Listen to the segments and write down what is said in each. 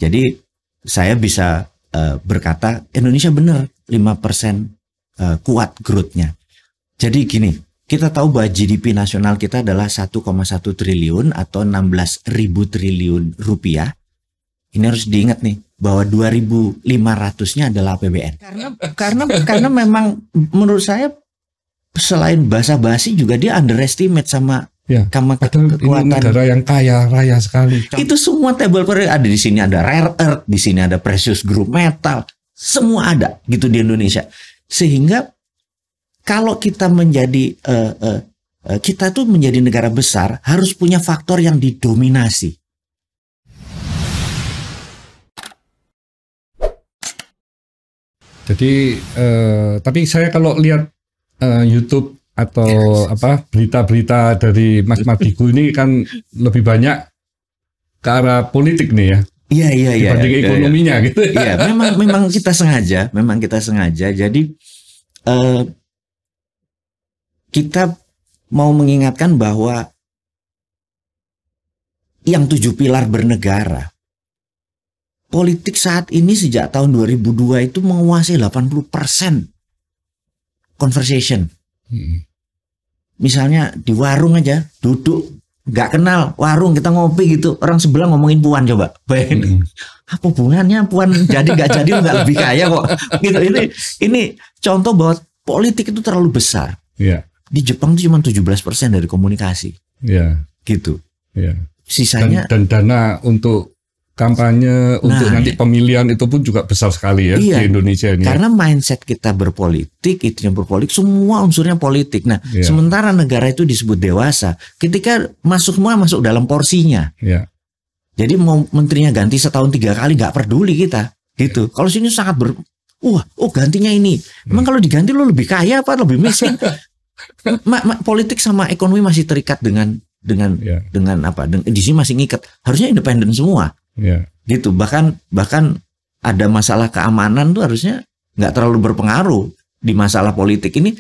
Jadi saya bisa berkata Indonesia benar 5% kuat growth-nya. Jadi gini, kita tahu bahwa GDP nasional kita adalah 1,1 triliun atau 16.000 triliun rupiah. Ini harus diingat nih bahwa 2.500-nya adalah APBN. Karena memang menurut saya selain basa-basi juga dia underestimate sama kekuatan. Ini negara yang kaya raya sekali. Itu semua table per ada di sini, ada rare earth, di sini ada precious group metal, semua ada gitu di Indonesia. Sehingga kalau kita menjadi kita tuh menjadi negara besar harus punya faktor yang didominasi. Jadi tapi saya kalau lihat YouTube atau berita-berita dari Mas Mardigu ini kan lebih banyak ke arah politik nih ya. Iya. Dibanding ekonominya gitu. Iya, memang kita sengaja. Jadi kita mau mengingatkan bahwa yang 7 pilar bernegara, politik saat ini sejak tahun 2002 itu menguasai 80% conversation. Misalnya di warung aja, duduk, nggak kenal warung, kita ngopi gitu, orang sebelah ngomongin puan, coba bayangin. Apa hubungannya puan jadi nggak jadi nggak lebih kaya kok gitu. Ini contoh bahwa politik itu terlalu besar. Di Jepang itu cuma 17% dari komunikasi. Gitu. Sisanya dan dana untuk kampanye untuk nanti pemilihan itu pun juga besar sekali ya di Indonesia ini. Karena mindset kita berpolitik, itunya berpolitik, semua unsurnya politik. Nah, sementara negara itu disebut dewasa, ketika masuk dalam porsinya. Jadi mau menterinya ganti setahun 3 kali nggak peduli kita, gitu. Kalau sini sangat gantinya ini. Emang kalau diganti lo lebih kaya apa lebih miskin? Politik sama ekonomi masih terikat dengan apa? Di sini masih ngikat. Harusnya independen semua. Gitu. Bahkan ada masalah keamanan tuh harusnya nggak terlalu berpengaruh di masalah politik ini.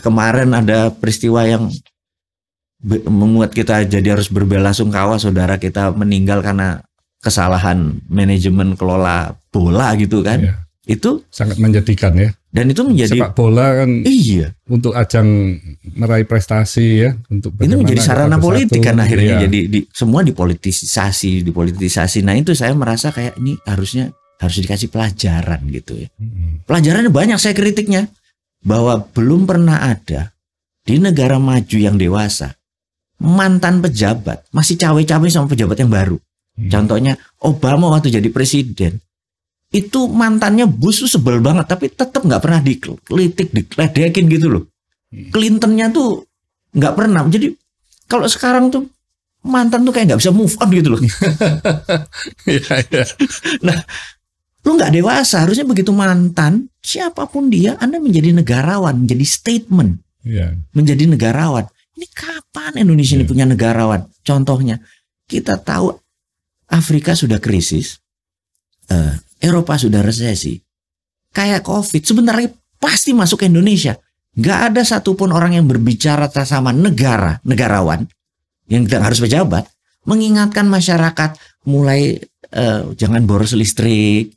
Kemarin ada peristiwa yang membuat kita jadi harus berbelasungkawa, saudara kita meninggal karena kesalahan manajemen kelola bola gitu kan. Itu sangat menyedihkan ya. Dan itu menjadi sepak bola kan untuk ajang meraih prestasi ya, untuk ini menjadi sarana politik kan akhirnya jadi semua dipolitisasi. Nah itu saya merasa kayak ini harus dikasih pelajaran gitu ya. Pelajarannya banyak saya kritiknya, bahwa belum pernah ada di negara maju yang dewasa mantan pejabat masih cawe-cawe sama pejabat yang baru. Contohnya Obama waktu jadi presiden. Itu mantannya Bush tuh sebel banget, tapi tetap nggak pernah dikritik, diledekin gitu loh. Clintonnya tuh nggak pernah. Jadi kalau sekarang tuh mantan tuh kayak nggak bisa move on gitu loh. Nah, lu nggak dewasa. Harusnya begitu mantan, siapapun dia, Anda menjadi negarawan, menjadi statement, menjadi negarawan. Ini kapan Indonesia ini punya negarawan? Contohnya, kita tahu Afrika sudah krisis. Eropa sudah resesi, kayak COVID, sebentar lagi pasti masuk ke Indonesia. Nggak ada satupun orang yang berbicara sama negarawan, yang harus pejabat, mengingatkan masyarakat mulai jangan boros listrik,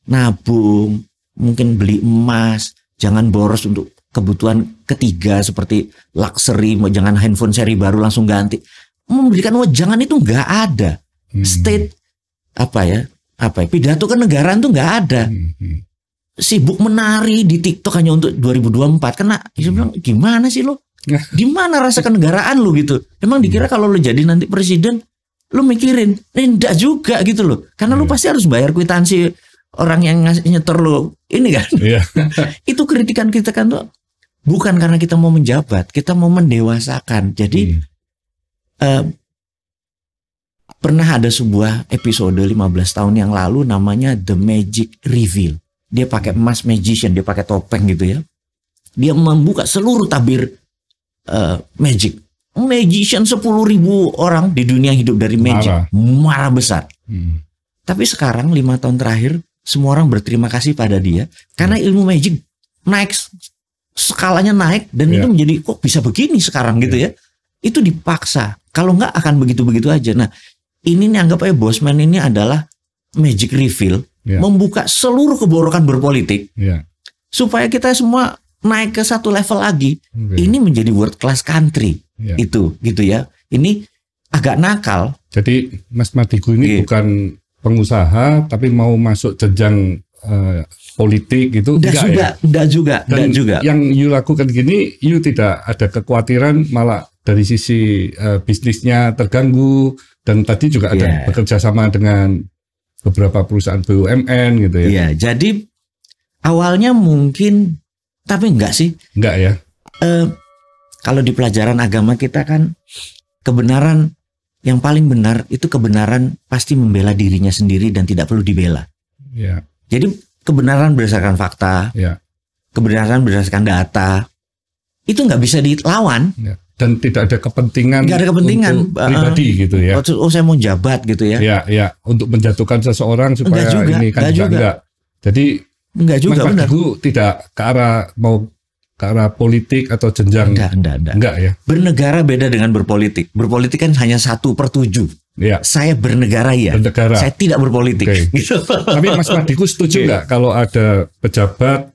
nabung, mungkin beli emas, jangan boros untuk kebutuhan ketiga seperti luxury, jangan handphone seri baru langsung ganti. Memberikan jangan itu nggak ada. State pidato kenegaraan tuh nggak ada. Sibuk menari di TikTok hanya untuk 2024. Karena saya bilang gimana sih lo? Gimana rasa kenegaraan lo gitu? Emang dikira kalau lo jadi nanti presiden, lo mikirin? Enggak juga gitu loh. Karena lo pasti harus bayar kwitansi orang yang nyetor lo ini kan. Itu kritikan kita kan tuh bukan karena kita mau menjabat, kita mau mendewasakan. Jadi pernah ada sebuah episode 15 tahun yang lalu namanya The Magic Reveal. Dia pakai emas magician, dia pakai topeng gitu ya. Dia membuka seluruh tabir magic. Magician 10.000 orang di dunia hidup dari magic. Marah besar. Tapi sekarang 5 tahun terakhir semua orang berterima kasih pada dia karena ilmu magic naik, skalanya naik, dan itu menjadi kok bisa begini sekarang gitu ya. Itu dipaksa. Kalau nggak akan begitu-begitu aja. Nah, ini nih anggap aja Bosman ini adalah magic refill, membuka seluruh keborokan berpolitik, supaya kita semua naik ke satu level lagi. Ini menjadi world class country, itu gitu ya. Ini agak nakal. Jadi Mas Madigu ini bukan pengusaha, tapi mau masuk jenjang politik gitu. Enggak juga. Yang you lakukan gini, you tidak ada kekhawatiran malah dari sisi bisnisnya terganggu, dan tadi juga ada bekerja sama dengan beberapa perusahaan BUMN gitu ya. Iya, jadi awalnya mungkin, tapi enggak sih. Enggak ya. Kalau di pelajaran agama kita kan kebenaran yang paling benar itu kebenaran pasti membela dirinya sendiri dan tidak perlu dibela. Ya. Jadi kebenaran berdasarkan fakta, kebenaran berdasarkan data, itu nggak bisa dilawan. Ya. Dan tidak ada kepentingan. Nggak ada kepentingan pribadi gitu ya. Oh saya mau jabat gitu ya. Ya, untuk menjatuhkan seseorang supaya ini kan enggak. Jadi enggak juga, Mas Madigu tidak ke arah politik atau jenjang. Enggak ya. Bernegara beda dengan berpolitik. Berpolitik kan hanya 1/7. Ya. Saya bernegara ya. Saya tidak berpolitik. Gitu. Tapi Mas Madigu setuju nggak kalau ada pejabat,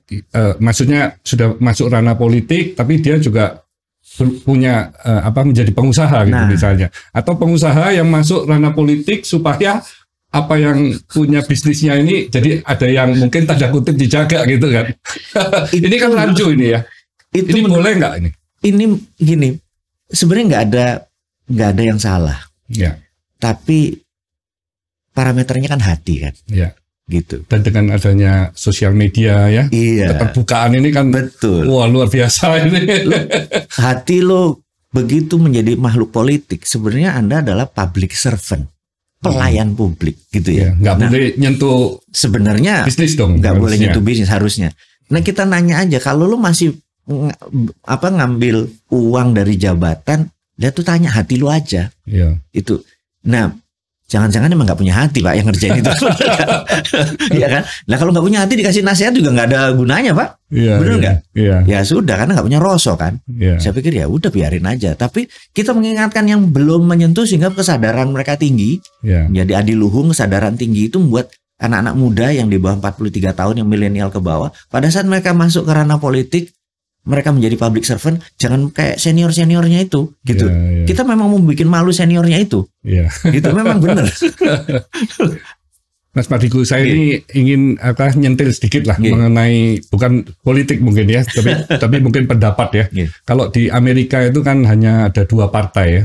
maksudnya sudah masuk ranah politik, tapi dia juga punya menjadi pengusaha gitu misalnya, atau pengusaha yang masuk ranah politik supaya apa yang punya bisnisnya ini jadi ada yang mungkin tanda kutip dijaga gitu kan? Ini kan rancu ini ya. Ini boleh nggak ini? Ini gini, sebenarnya nggak ada yang salah. Ya. Tapi parameternya kan hati kan. Ya. Gitu. Dan dengan adanya sosial media ya, keterbukaan ini kan betul. Wah luar biasa ini. Hati lo begitu menjadi makhluk politik, sebenarnya Anda adalah public servant, pelayan publik gitu ya. Nggak boleh nyentuh sebenarnya bisnis dong. Nggak boleh nyentuh bisnis harusnya. Nah kita nanya aja, kalau lo masih ngambil uang dari jabatan, dia tuh tanya hati lo aja. Iya. Itu. Nah. Jangan-jangan emang nggak punya hati Pak yang ngerjain itu. Iya kan? Nah kalau nggak punya hati dikasih nasihat juga nggak ada gunanya Pak. Bener nggak? Ya sudah, karena nggak punya rosok kan. Saya pikir ya udah biarin aja. Tapi kita mengingatkan yang belum menyentuh sehingga kesadaran mereka tinggi. Jadi adiluhung, kesadaran tinggi itu membuat anak-anak muda yang di bawah 43 tahun yang milenial ke bawah, pada saat mereka masuk ke ranah politik, mereka menjadi public servant, jangan kayak senior-seniornya itu gitu. Kita memang mau bikin malu seniornya itu. Gitu memang benar. Mas Madigu, saya ini ingin nyentil sedikit lah mengenai bukan politik mungkin ya, tapi mungkin pendapat ya. Kalau di Amerika itu kan hanya ada 2 partai ya.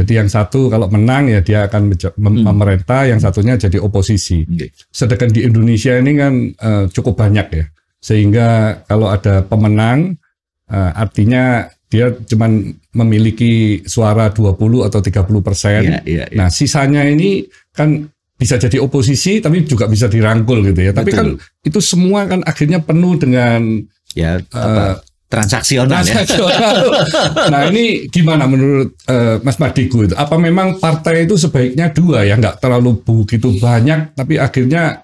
Jadi yang satu kalau menang ya dia akan memerintah, yang satunya jadi oposisi. Sedangkan di Indonesia ini kan cukup banyak ya. Sehingga kalau ada pemenang, artinya dia cuma memiliki suara 20 atau 30%. Nah, sisanya ini kan bisa jadi oposisi tapi juga bisa dirangkul gitu ya. Tapi kan itu semua kan akhirnya penuh dengan transaksional. Nah, ini gimana menurut Mas Madigu itu? Apa memang partai itu sebaiknya 2 ya, nggak terlalu begitu banyak, tapi akhirnya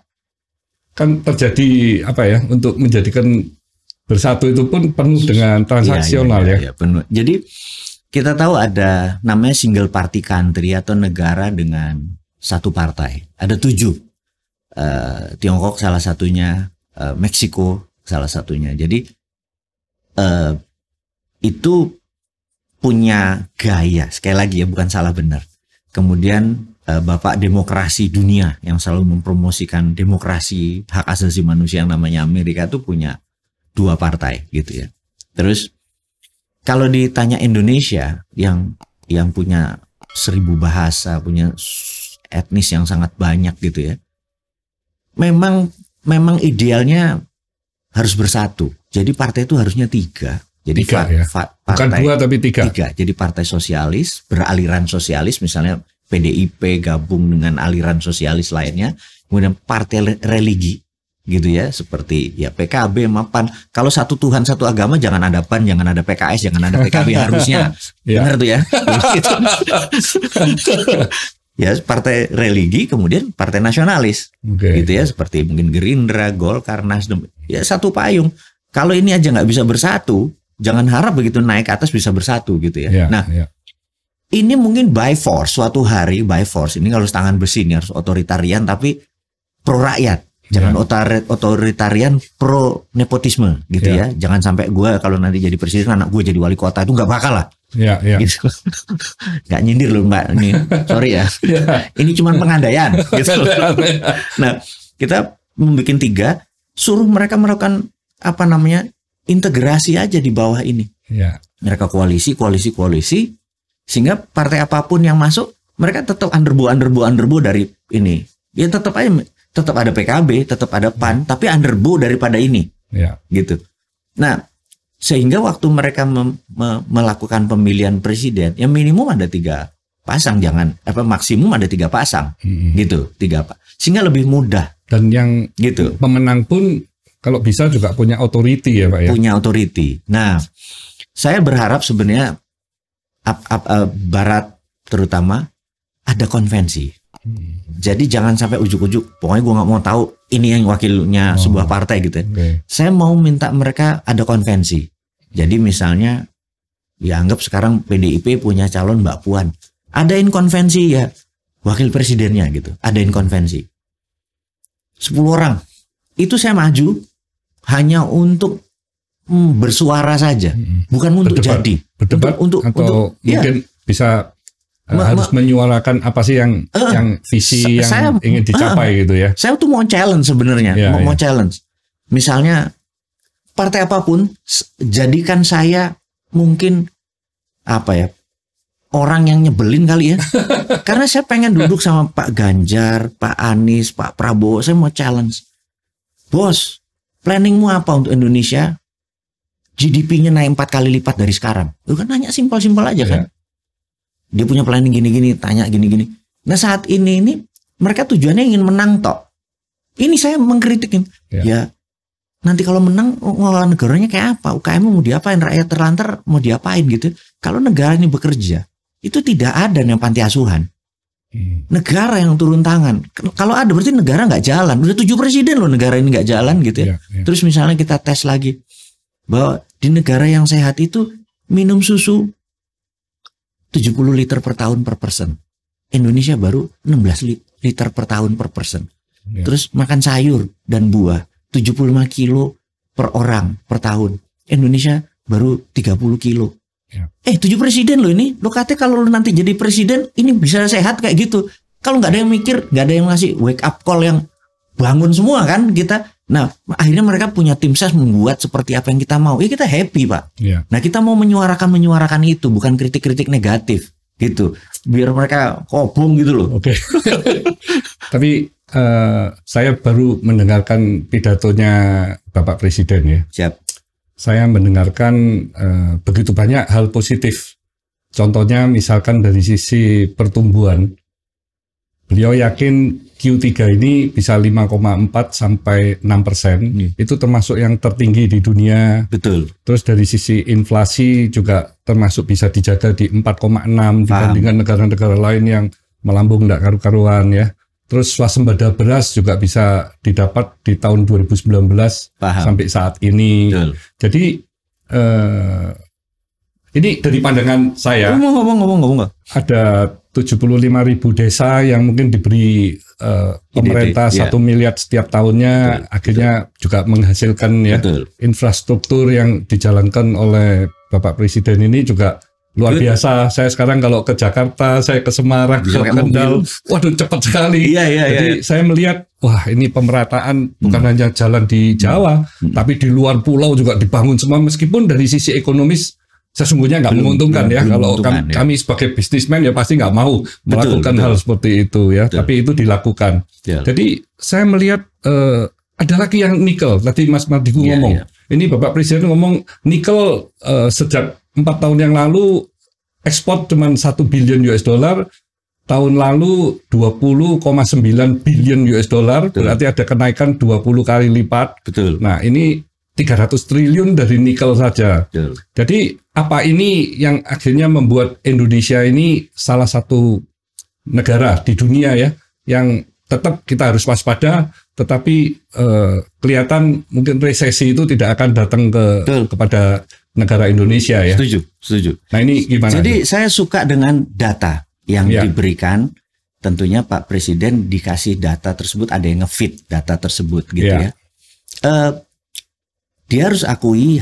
kan terjadi untuk menjadikan bersatu itu pun penuh dengan transaksional ya. Penuh. Jadi kita tahu ada namanya single party country atau negara dengan satu partai. Ada 7. Tiongkok salah satunya, Meksiko salah satunya. Jadi itu punya gaya. Sekali lagi ya, bukan salah benar. Kemudian Bapak demokrasi dunia yang selalu mempromosikan demokrasi, hak asasi manusia yang namanya Amerika itu punya 2 partai gitu ya. Terus kalau ditanya Indonesia yang punya 1000 bahasa, punya etnis yang sangat banyak gitu ya. Memang idealnya harus bersatu. Jadi partai itu harusnya 3. Jadi bukan 2 tapi 3. Jadi partai sosialis, beraliran sosialis, misalnya PDIP gabung dengan aliran sosialis lainnya. Kemudian partai religi gitu ya, seperti ya PKB, MAPAN. Kalau satu Tuhan satu agama, jangan ada PAN, jangan ada PKS, jangan ada PKB harusnya. Benar tuh ya. Ya partai religi, kemudian partai nasionalis, gitu ya, seperti mungkin Gerindra, Golkar, Nasdem. Ya satu payung. Kalau ini aja nggak bisa bersatu, jangan harap begitu naik ke atas bisa bersatu gitu ya. Ini mungkin by force, suatu hari by force. Ini kalau tangan besi ini harus otoritarian, tapi pro rakyat. Jangan otoritarian pro nepotisme gitu ya. Jangan sampai gue kalau nanti jadi presiden anak gue jadi wali kota, itu nggak bakal lah. Gitu. Nggak nyindir loh Mbak. Ini sorry ya. Ini cuma pengandaian. Gitu. Nah kita membuat 3, suruh mereka melakukan integrasi aja di bawah ini. Mereka koalisi sehingga partai apapun yang masuk mereka tetap underbo dari ini. Ya tetap ada PKB, tetap ada PAN, tapi underbo daripada ini, gitu. Nah, sehingga waktu mereka melakukan pemilihan presiden, ya minimum ada 3 pasang, maksimum ada 3 pasang, gitu, 3 sehingga lebih mudah. Dan yang gitu pemenang pun kalau bisa juga punya authority ya Pak ya. Punya authority. Nah, saya berharap sebenarnya Barat terutama ada konvensi. Jadi jangan sampai ujuk-ujuk, pokoknya gue nggak mau tahu ini yang wakilnya sebuah partai gitu. Saya mau minta mereka ada konvensi. Jadi misalnya, ya anggap sekarang PDIP punya calon Mbak Puan, adain konvensi ya wakil presidennya gitu, adain konvensi. 10 orang, itu saya maju hanya untuk bersuara saja, bukan untuk jadi. Berdebat untuk mungkin bisa harus menyuarakan apa sih yang visi yang ingin dicapai gitu ya. Saya tuh mau challenge sebenarnya, mau challenge. Misalnya partai apapun, jadikan saya mungkin orang yang nyebelin kali ya. Karena saya pengen duduk sama Pak Ganjar, Pak Anies, Pak Prabowo, saya mau challenge. Bos, planningmu apa untuk Indonesia? GDP-nya naik 4 kali lipat dari sekarang. Lu kan nanya simpel-simpel aja kan. Dia punya planning gini-gini, tanya gini-gini. Nah saat ini mereka tujuannya ingin menang tok. Ini saya mengkritikin. Ya nanti kalau menang ngelola negaranya kayak apa? UKM mau diapain? Rakyat terlantar mau diapain gitu? Kalau negara ini bekerja, itu tidak ada yang panti asuhan. Negara yang turun tangan. Kalau ada berarti negara nggak jalan. Udah 7 presiden loh negara ini nggak jalan gitu ya. Terus misalnya kita tes lagi bahwa di negara yang sehat itu minum susu 70 liter per tahun per person. Indonesia baru 16 liter per tahun per person. Terus makan sayur dan buah 75 kilo per orang per tahun. Indonesia baru 30 kilo. 7 presiden loh ini. Lo katanya kalau lo nanti jadi presiden ini bisa sehat kayak gitu. Kalau nggak ada yang mikir, nggak ada yang ngasih wake up call yang bangun semua kan kita. Nah akhirnya mereka punya tim ses membuat seperti apa yang kita mau. Ya kita happy Pak. Nah kita mau menyuarakan itu, bukan kritik-kritik negatif gitu. Biar mereka kobong gitu loh. Tapi saya baru mendengarkan pidatonya Bapak Presiden ya. Siap. Saya mendengarkan begitu banyak hal positif. Contohnya misalkan dari sisi pertumbuhan. Beliau yakin Q3 ini bisa 5,4 sampai 6%. Itu termasuk yang tertinggi di dunia. Betul. Terus dari sisi inflasi juga termasuk bisa dijaga di 4,6 dibandingkan negara-negara lain yang melambung tidak karu-karuan ya. Terus swasembada beras juga bisa didapat di tahun 2019 sampai saat ini. Betul. Jadi ini dari pandangan saya. Ngomong. Ada 75.000 desa yang mungkin diberi pemerintah 1 miliar setiap tahunnya. Betul, akhirnya juga menghasilkan ya infrastruktur yang dijalankan oleh Bapak Presiden ini juga luar biasa. Saya sekarang kalau ke Jakarta, saya ke Semarang, ke Kendal, waduh cepat sekali. Jadi saya melihat, wah ini pemerataan bukan hanya jalan di Jawa, tapi di luar pulau juga dibangun semua. Meskipun dari sisi ekonomis sesungguhnya nggak menguntungkan ya. Kalau kami sebagai bisnismen ya pasti nggak mau melakukan hal seperti itu ya. Tapi itu dilakukan. Jadi saya melihat ada lagi yang nikel. Tadi Mas Mardigu ngomong. Ini Bapak Presiden ngomong nikel sejak 4 tahun yang lalu ekspor cuma 1 billion US dollar. Tahun lalu 20,9 billion US dollar. Berarti ada kenaikan 20 kali lipat. Nah ini 300 triliun dari nikel saja. Jadi apa ini yang akhirnya membuat Indonesia ini salah satu negara di dunia ya yang tetap kita harus waspada, tetapi kelihatan mungkin resesi itu tidak akan datang kepada negara Indonesia ya. Setuju. Nah ini gimana? Jadi saya suka dengan data yang diberikan tentunya Pak Presiden dikasih data tersebut, ada yang nge-feed data tersebut gitu ya. Dia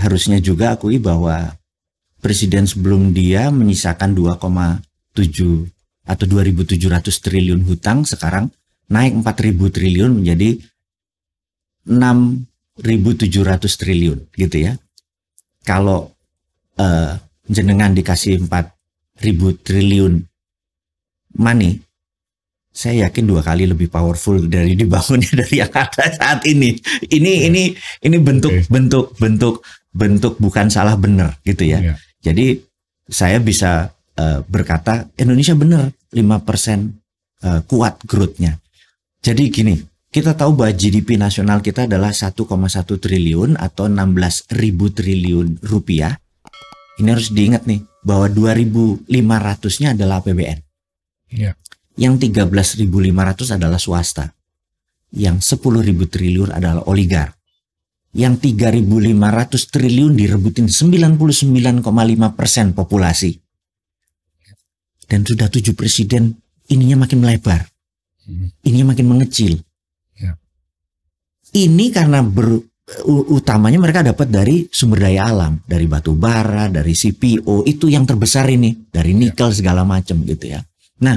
harusnya juga akui bahwa Presiden sebelum dia menyisakan 2,7 atau 2.700 triliun hutang, sekarang naik 4.000 triliun menjadi 6.700 triliun gitu ya. Kalau jenengan dikasih 4.000 triliun money, saya yakin 2 kali lebih powerful dari dibangunnya dari yang ada saat ini. Ini bentuk bukan salah benar gitu ya. Jadi saya bisa berkata Indonesia benar 5% kuat growth-nya. Jadi gini, kita tahu bahwa GDP nasional kita adalah 1,1 triliun atau 16.000 triliun rupiah. Ini harus diingat nih bahwa 2.500-nya adalah APBN. Yang 13.500 adalah swasta. Yang 10.000 triliun adalah oligar. Yang 3.500 triliun direbutin 99,5% populasi. Dan sudah 7 presiden, ininya makin melebar. Ininya makin mengecil. Ini karena utamanya mereka dapat dari sumber daya alam, dari batu bara, dari CPO, itu yang terbesar ini, dari nikel segala macam gitu ya. Nah,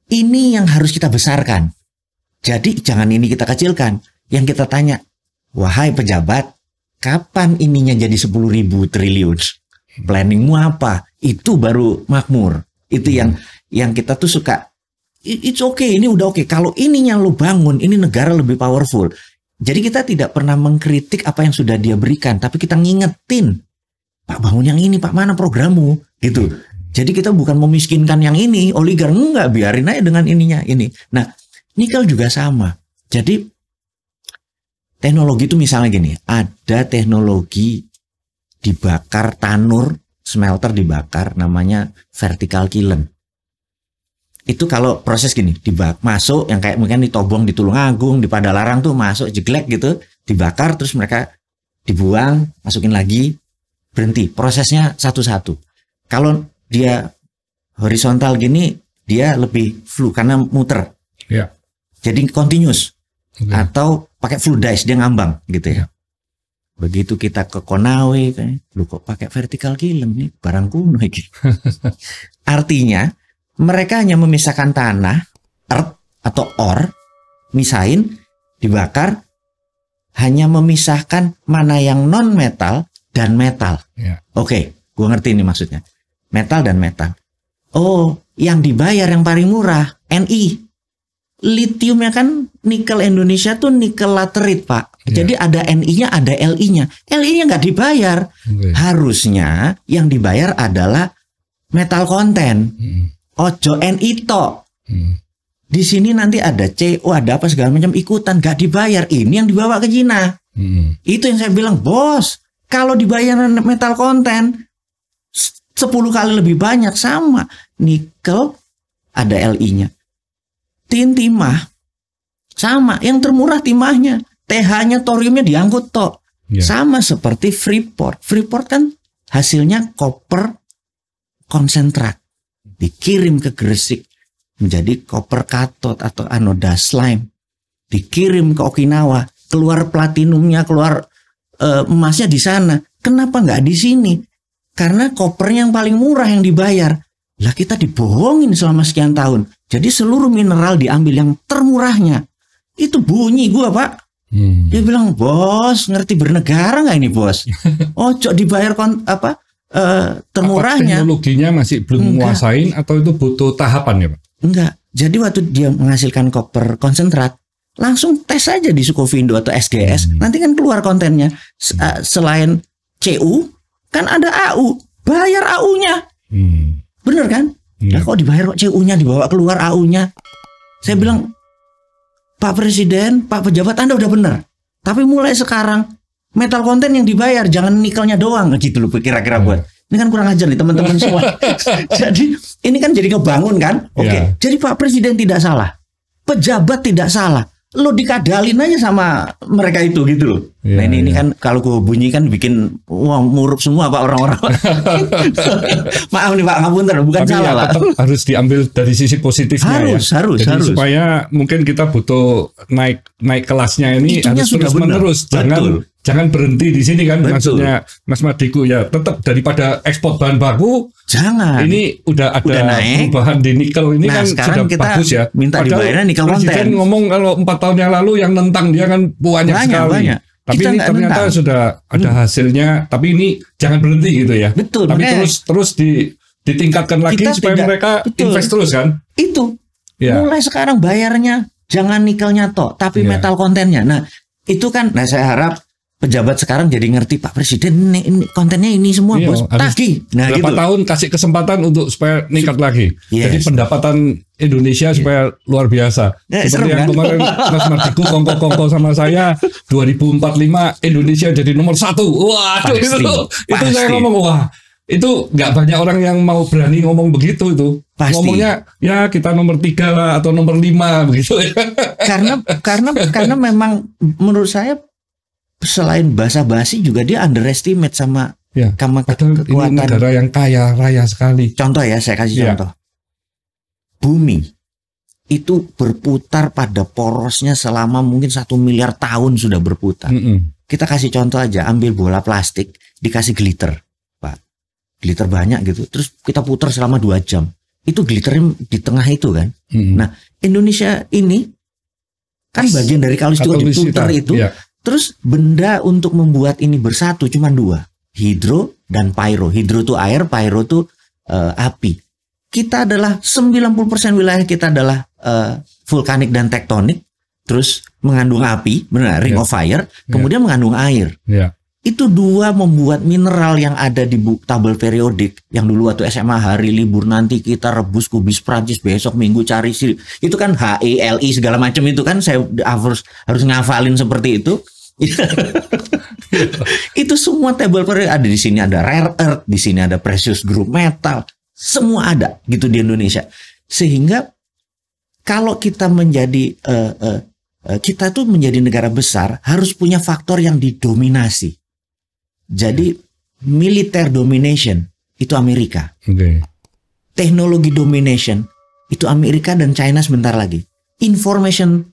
ini yang harus kita besarkan. Jadi jangan ini kita kecilkan. Yang kita tanya, wahai pejabat, kapan ininya jadi 10.000 triliun? Planningmu apa? Itu baru makmur. Itu yang kita tuh suka. It's okay, ini udah oke. Kalau ininya lo bangun, ini negara lebih powerful. Jadi kita tidak pernah mengkritik apa yang sudah dia berikan, tapi kita ngingetin, Pak bangun yang ini, Pak mana programmu, gitu. Jadi kita bukan memiskinkan yang ini, oligar enggak, biarin aja dengan ininya ini. Nah, nikel juga sama. Jadi teknologi itu misalnya gini, ada teknologi dibakar tanur, smelter dibakar, namanya vertical kiln. Itu kalau proses gini, masuk yang kayak mungkin di Tobong, di Tulungagung, di Padalarang tuh masuk jeglek gitu, dibakar terus mereka dibuang, masukin lagi, berhenti. Prosesnya satu-satu. Kalau dia horizontal gini, dia lebih flu karena muter. Jadi continuous. Atau pakai flu dice, dia ngambang gitu ya. Begitu kita ke Konawe, lu kok pakai vertical kiln nih, barang kuno gitu. Artinya mereka hanya memisahkan tanah, earth atau ore, misahin, dibakar, hanya memisahkan mana yang non metal dan metal. Oke, gue ngerti ini maksudnya. Metal dan metal. Oh, yang dibayar yang paling murah, Ni. Litiumnya kan nikel Indonesia tuh nikel laterit, Pak. Jadi ada Ni-nya, ada Li-nya. Li-nya nggak dibayar. Harusnya yang dibayar adalah metal konten. Ojo Ni tok. Di sini nanti ada CO, ada apa segala macam ikutan, gak dibayar. Ini yang dibawa ke Cina. Itu yang saya bilang, bos, kalau dibayar metal konten 10 kali lebih banyak, sama nikel ada Li-nya. Tin timah sama, yang termurah timahnya, TH-nya, thoriumnya diangkut tok. Sama seperti Freeport. Freeport kan hasilnya koper konsentrat, dikirim ke Gresik menjadi koper katot atau anoda slime, dikirim ke Okinawa, keluar platinumnya, keluar emasnya di sana. Kenapa nggak di sini? Karena kopernya yang paling murah yang dibayar. Lah kita dibohongin selama sekian tahun. Jadi seluruh mineral diambil yang termurahnya. Itu bunyi gua, Pak. Dia bilang, bos, ngerti bernegara nggak ini, bos? Ojo dibayar termurahnya. Apa teknologinya masih belum menguasain atau itu butuh tahapan ya, Pak? Enggak. Jadi waktu dia menghasilkan koper konsentrat, langsung tes aja di Sukovindo atau SGS. Nanti kan keluar kontennya. Selain CU, kan ada AU. Bayar AU-nya. Bener kan? Nah, kok dibayar kok CU-nya, dibawa keluar AU-nya. Saya bilang, Pak Presiden, Pak Pejabat, Anda udah bener. Tapi mulai sekarang, metal konten yang dibayar, jangan nikelnya doang. Gitu loh kira-kira buat. Ini kan kurang ajar nih teman-teman semua. Jadi ini kan jadi ngebangun kan? Oke. Jadi Pak Presiden tidak salah. Pejabat tidak salah. lo dikadalin aja sama mereka itu gitu loh. Ya, nah ini kan kalau gue bunyi kan bikin murup semua Pak orang-orang. Maaf nih Pak, ngapunten, bukan tapi salah ya, Pak. Tetap harus diambil dari sisi positifnya harus. Jadi supaya mungkin kita butuh naik kelasnya ini itunya harus terus menerus. Jangan berhenti di sini kan. Betul. Maksudnya Mas Mardigu ya tetap daripada ekspor bahan baku. Jangan. Ini udah ada perubahan di nikel ini kan sudah kita bagus ya. Minta dibayarnya nikel konten. Presiden ngomong kalau 4 tahun yang lalu yang nentang dia kan banyak sekali. Tapi kita ini ternyata nentang. Sudah ada hasilnya. Tapi ini jangan berhenti gitu ya. Betul. Tapi terus ditingkatkan lagi supaya mereka invest terus kan. Itu. Ya. Mulai sekarang bayarnya jangan nikelnya toh, tapi metal kontennya. Nah itu kan. Nah saya harap pejabat sekarang jadi ngerti Pak Presiden ini kontennya ini semua bos tagih. Nah berapa tahun kasih kesempatan untuk supaya meningkat lagi. Jadi pendapatan Indonesia supaya luar biasa. Seperti yang kemarin Mas Mardigu kongko-kongko sama saya 2045 Indonesia jadi nomor 1. Wah itu saya ngomong wah itu nggak banyak orang yang mau berani ngomong begitu itu. Pasti. Ngomongnya ya kita nomor 3 lah atau nomor 5 begitu. karena memang menurut saya selain basa-basi juga dia underestimate sama kekuatan. Ini negara yang kaya raya sekali. Contoh ya, saya kasih contoh. Bumi itu berputar pada porosnya selama mungkin 1 miliar tahun sudah berputar. Kita kasih contoh aja, ambil bola plastik, dikasih glitter, Pak. Glitter banyak gitu, terus kita putar selama 2 jam. Itu glitternya di tengah itu kan. Nah, Indonesia ini kan bagian dari kalau diputar itu. Terus benda untuk membuat ini bersatu cuma 2, hidro dan pyro. Hidro itu air, pyro itu api. Kita adalah 90% wilayah kita adalah vulkanik dan tektonik, terus mengandung api, benar, ring of fire, kemudian mengandung air. Itu 2 membuat mineral yang ada di tabel periodik. Yang dulu waktu SMA hari libur nanti kita rebus kubis Prancis, besok minggu cari itu kan He, Li segala macam itu kan saya harus ngafalin seperti itu. Itu semua table periodic ada di sini, ada rare earth, di sini ada precious group metal, semua ada gitu di Indonesia. Sehingga kalau kita menjadi kita tuh menjadi negara besar harus punya faktor yang didominasi. Jadi military domination itu Amerika, teknologi domination itu Amerika dan China sebentar lagi. Information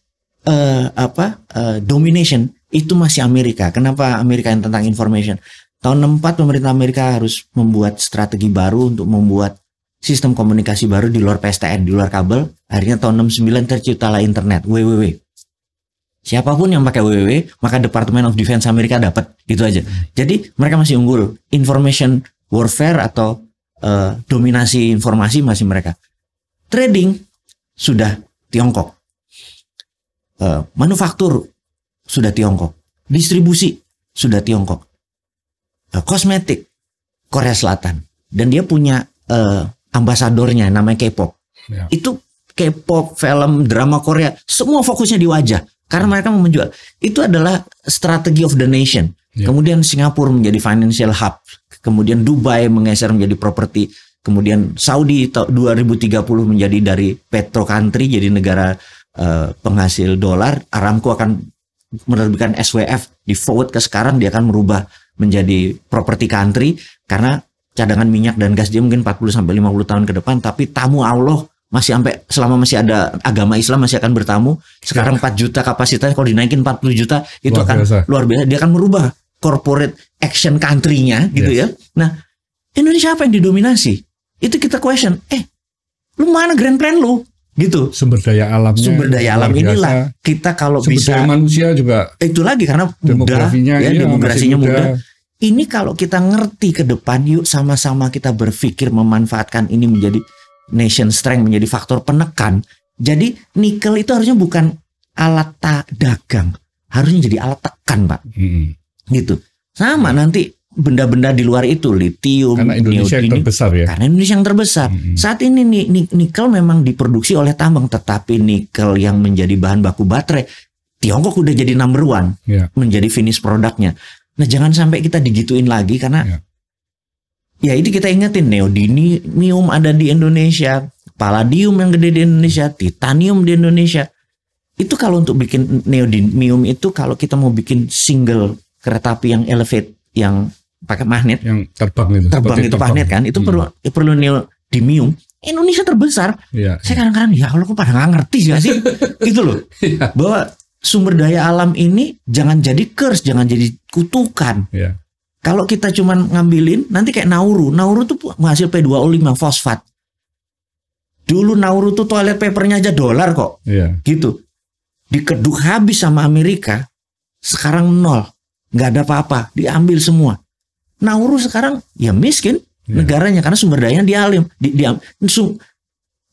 domination itu masih Amerika. Kenapa Amerika yang tentang information? Tahun 64 pemerintah Amerika harus membuat strategi baru untuk membuat sistem komunikasi baru di luar PSTN, di luar kabel. Akhirnya tahun 69 terciptalah internet, WWW. Siapapun yang pakai WWW, maka Department of Defense Amerika dapat, gitu aja. Jadi mereka masih unggul. Information warfare atau dominasi informasi masih mereka. Trading sudah Tiongkok. Manufaktur sudah Tiongkok, distribusi sudah Tiongkok, kosmetik Korea Selatan, dan dia punya ambasadornya namanya K-pop. Itu K-pop, film, drama Korea, semua fokusnya di wajah karena mereka mau menjual. Itu adalah strategi of the nation. Kemudian Singapura menjadi financial hub, kemudian Dubai menggeser menjadi properti, kemudian Saudi 2030 menjadi dari petro country jadi negara penghasil dolar. Aramco akan menerbitkan SWF di forward ke sekarang, dia akan merubah menjadi property country karena cadangan minyak dan gas dia mungkin 40-50 tahun ke depan, tapi tamu Allah masih sampai selama masih ada agama Islam masih akan bertamu. Sekarang 4 juta kapasitasnya, kalau dinaikin 40 juta itu luar biasa. Dia akan merubah corporate action country-nya gitu ya. Nah, Indonesia apa yang didominasi? Itu kita question, lu mana grand plan lu? Gitu. Sumber daya alam inilah kita kalau sumber bisa daya manusia juga itu lagi karena demografinya muda. Ini kalau kita ngerti ke depan, yuk sama-sama kita berpikir memanfaatkan ini menjadi nation strength, menjadi faktor penekan. Jadi nikel itu harusnya bukan alat dagang, harusnya jadi alat tekan, Pak. Gitu. Sama nanti benda-benda di luar itu, litium, karena Indonesia yang terbesar ya. Karena Indonesia yang terbesar. Saat ini nikel memang diproduksi oleh tambang, tetapi nikel yang menjadi bahan baku baterai, Tiongkok udah jadi number 1 menjadi finish produknya. Nah, jangan sampai kita digituin lagi karena ya itu kita ingetin, neodymium ada di Indonesia, palladium yang gede di Indonesia, titanium di Indonesia. Itu kalau untuk bikin neodymium itu, kalau kita mau bikin single kereta api yang elevate, yang pakai magnet, yang terbang itu magnet kan, itu perlu neodymium. Indonesia terbesar. Saya kadang-kadang ya Allah, kok pada nggak ngerti gak sih? Gitu loh. Bahwa sumber daya alam ini jangan jadi curse, jangan jadi kutukan. Kalau kita cuman ngambilin, nanti kayak Nauru tuh menghasil P2O5 fosfat. Dulu Nauru tuh toilet papernya aja $1 kok. Gitu. Dikeduk habis sama Amerika, sekarang 0, nggak ada apa-apa, diambil semua. Nauru sekarang ya miskin negaranya karena sumber dayanya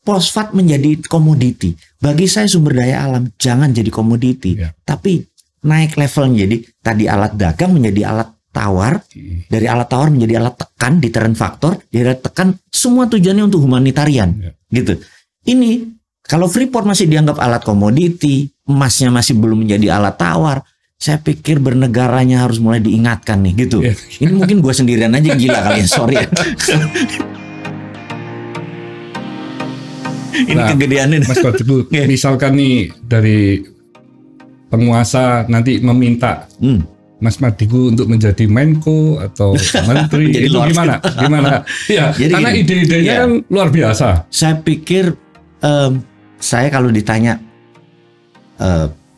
fosfat menjadi komoditi. Bagi saya sumber daya alam jangan jadi komoditi, tapi naik levelnya. Jadi tadi alat dagang menjadi alat tawar, dari alat tawar menjadi alat tekan, deterrent factor, dari tekan, semua tujuannya untuk humanitarian, gitu. Ini kalau Freeport masih dianggap alat komoditi, emasnya masih belum menjadi alat tawar, saya pikir bernegaranya harus mulai diingatkan nih, gitu. Ini mungkin gue sendirian aja gila kali ya, sorry ya. Ini kegedeannya. Mas Kotibu, misalkan nih dari penguasa nanti meminta Mas Mardigu untuk menjadi Menko atau Menteri, itu gimana? Ya, jadi karena ide-idenya kan luar biasa. Saya pikir saya kalau ditanya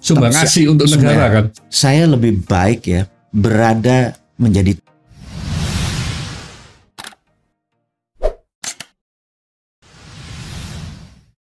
sumbang asih untuk negara kan, saya lebih baik ya berada menjadi